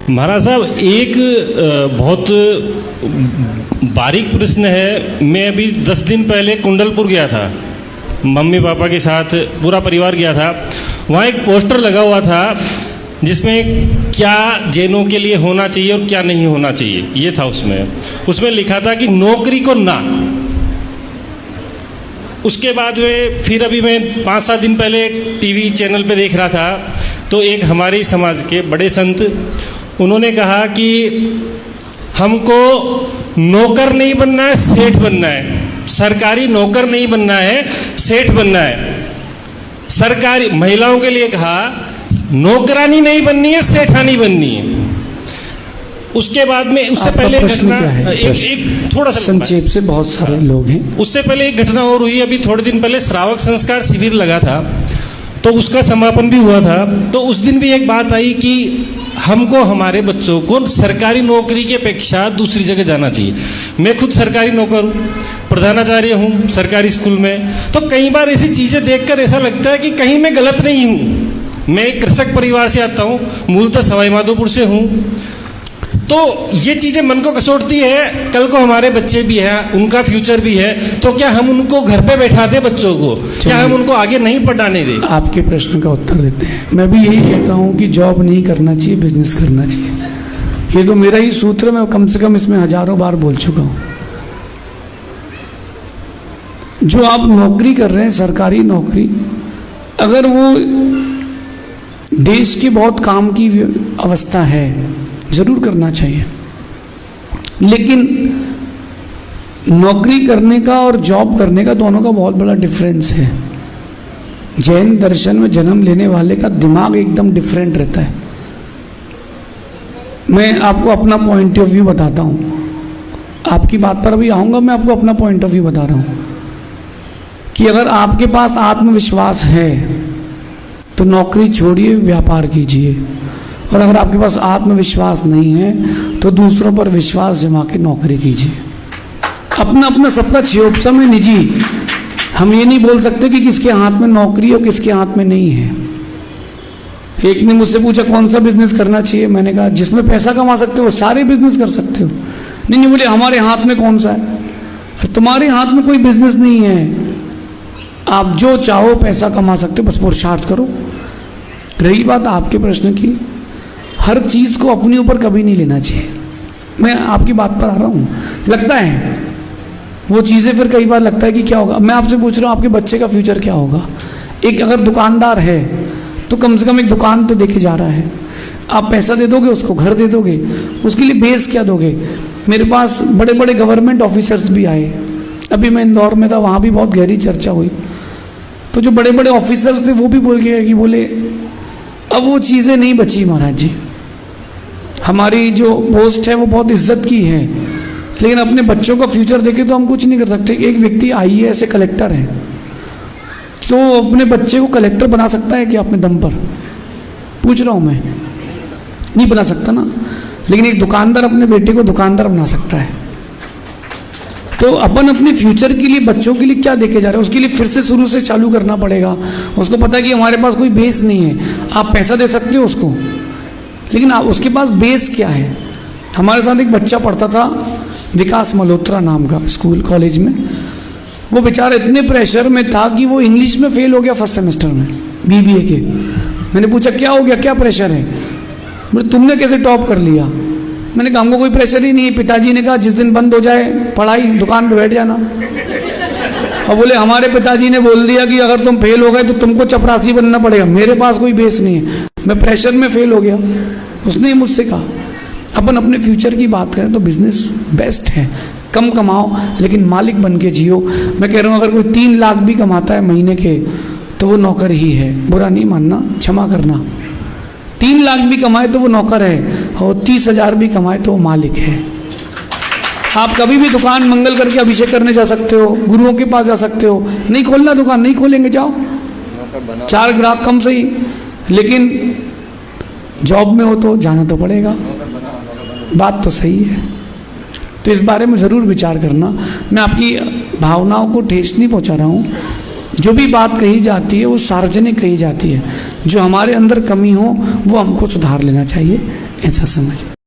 महाराज साहब, एक बहुत बारीक प्रश्न है। मैं अभी 10 दिन पहले कुंडलपुर गया था, मम्मी पापा के साथ पूरा परिवार गया था। वहाँ एक पोस्टर लगा हुआ था जिसमें क्या जैनों के लिए होना चाहिए और क्या नहीं होना चाहिए, ये था। उसमें लिखा था कि नौकरी को ना। उसके बाद में फिर अभी मैं 5-7 दिन पहले टीवी चैनल पे देख रहा था, तो एक हमारे समाज के बड़े संत, उन्होंने कहा कि हमको नौकर नहीं बनना है, सेठ बनना है। सरकारी नौकर नहीं बनना है, सेठ बनना है। सरकारी महिलाओं के लिए कहा नौकरानी नहीं बननी है, सेठानी बननी है। उसके बाद में उससे पहले घटना एक थोड़ा सा संक्षेप से, बहुत सारे लोग हैं। उससे पहले एक घटना और हुई। अभी थोड़े दिन पहले श्रावक संस्कार शिविर लगा था, तो उसका समापन भी हुआ था। तो उस दिन भी एक बात आई कि हमको हमारे बच्चों को सरकारी नौकरी की अपेक्षा दूसरी जगह जाना चाहिए। मैं खुद सरकारी नौकर हूँ, प्रधानाचार्य हूँ सरकारी स्कूल में। तो कई बार ऐसी चीजें देखकर ऐसा लगता है कि कहीं मैं गलत नहीं हूँ। मैं एक कृषक परिवार से आता हूँ, मूलतः सवाई माधोपुर से हूँ। तो ये चीजें मन को कसोटती है। कल को हमारे बच्चे भी हैं, उनका फ्यूचर भी है, तो क्या हम उनको घर पे बैठा दें बच्चों को? क्या हम उनको आगे नहीं पढ़ाने दें? आपके प्रश्न का उत्तर देते हैं। मैं भी यही कहता हूं कि जॉब नहीं करना चाहिए, बिजनेस करना चाहिए। ये तो मेरा ही सूत्र, मैं कम से कम इसमें हजारों बार बोल चुका हूं। जो आप नौकरी कर रहे हैं, सरकारी नौकरी, अगर वो देश के बहुत काम की अवस्था है, जरूर करना चाहिए। लेकिन नौकरी करने का और जॉब करने का, दोनों का बहुत बड़ा डिफरेंस है। जैन दर्शन में जन्म लेने वाले का दिमाग एकदम डिफरेंट रहता है। मैं आपको अपना पॉइंट ऑफ व्यू बताता हूं। आपकी बात पर अभी आऊंगा। मैं आपको अपना पॉइंट ऑफ व्यू बता रहा हूं कि अगर आपके पास आत्मविश्वास है तो नौकरी छोड़िए, व्यापार कीजिए। और अगर आपके पास आत्मविश्वास नहीं है तो दूसरों पर विश्वास जमा के नौकरी कीजिए। अपना अपना सबका क्षोभसम है निजी। हम ये नहीं बोल सकते कि किसके हाथ में नौकरी और किसके हाथ में नहीं है। एक ने मुझसे पूछा कौन सा बिजनेस करना चाहिए। मैंने कहा जिसमें पैसा कमा सकते हो सारे बिजनेस कर सकते हो। नहीं बोले हमारे हाथ में कौन सा है। तुम्हारे हाथ में कोई बिजनेस नहीं है। आप जो चाहो पैसा कमा सकते हो, बस पुरुषार्थ करो। रही बात आपके प्रश्न की, हर चीज को अपने ऊपर कभी नहीं लेना चाहिए। मैं आपकी बात पर आ रहा हूं। लगता है वो चीजें, फिर कई बार लगता है कि क्या होगा। मैं आपसे पूछ रहा हूं आपके बच्चे का फ्यूचर क्या होगा। एक अगर दुकानदार है तो कम से कम एक दुकान तो देके जा रहा है। आप पैसा दे दोगे उसको, घर दे दोगे, उसके लिए बेस क्या दोगे। मेरे पास बड़े बड़े गवर्नमेंट ऑफिसर्स भी आए। अभी मैं इंदौर में था, वहां भी बहुत गहरी चर्चा हुई। तो जो बड़े बड़े ऑफिसर्स थे वो भी बोल गए कि बोले अब वो चीजें नहीं बची महाराज जी। हमारी जो पोस्ट है वो बहुत इज्जत की है, लेकिन अपने बच्चों का फ्यूचर देखे तो हम कुछ नहीं कर सकते। एक व्यक्ति IAS से कलेक्टर है, तो अपने बच्चे को कलेक्टर बना सकता है कि अपने दम पर? पूछ रहा हूं मैं, नहीं बना सकता ना। लेकिन एक दुकानदार अपने बेटे को दुकानदार बना सकता है। तो अपन अपने फ्यूचर के लिए, बच्चों के लिए क्या देके जा रहे हैं, उसके लिए फिर से शुरू से चालू करना पड़ेगा। उसको पता है कि हमारे पास कोई बेस नहीं है। आप पैसा दे सकते हो उसको, लेकिन उसके पास बेस क्या है। हमारे साथ एक बच्चा पढ़ता था, विकास मल्होत्रा नाम का, स्कूल कॉलेज में। वो बेचारा इतने प्रेशर में था कि वो इंग्लिश में फेल हो गया फर्स्ट सेमेस्टर में, BBA के। मैंने पूछा क्या हो गया, क्या प्रेशर है। बोले तुमने कैसे टॉप कर लिया। मैंने कहा हमको कोई प्रेशर ही नहीं है। पिताजी ने कहा जिस दिन बंद हो जाए पढ़ाई, दुकान पे बैठ जाना। और बोले हमारे पिताजी ने बोल दिया कि अगर तुम फेल हो गए तो तुमको चपरासी बनना पड़ेगा। मेरे पास कोई बेस नहीं है, मैं प्रेशर में फेल हो गया। उसने मुझसे कहा अपन अपने फ्यूचर की बात करें तो बिजनेस बेस्ट है। कम कमाओ लेकिन मालिक बन के जियो। मैं कह रहा हूँ अगर कोई 3 लाख भी कमाता है महीने के तो वो नौकर ही है। बुरा नहीं मानना, क्षमा करना। 3 लाख भी कमाए तो वो नौकर है, और 30,000 भी कमाए तो वो मालिक है। आप कभी भी दुकान मंगल करके अभिषेक करने जा सकते हो, गुरुओं के पास जा सकते हो। नहीं खोलना दुकान, नहीं खोलेंगे, जाओ 4 ग्राहक कम सही, लेकिन जॉब में हो तो जाना तो पड़ेगा। बात तो सही है। तो इस बारे में जरूर विचार करना। मैं आपकी भावनाओं को ठेस नहीं पहुंचा रहा हूं। जो भी बात कही जाती है वो सार्वजनिक कही जाती है। जो हमारे अंदर कमी हो वो हमको सुधार लेना चाहिए। ऐसा समझ।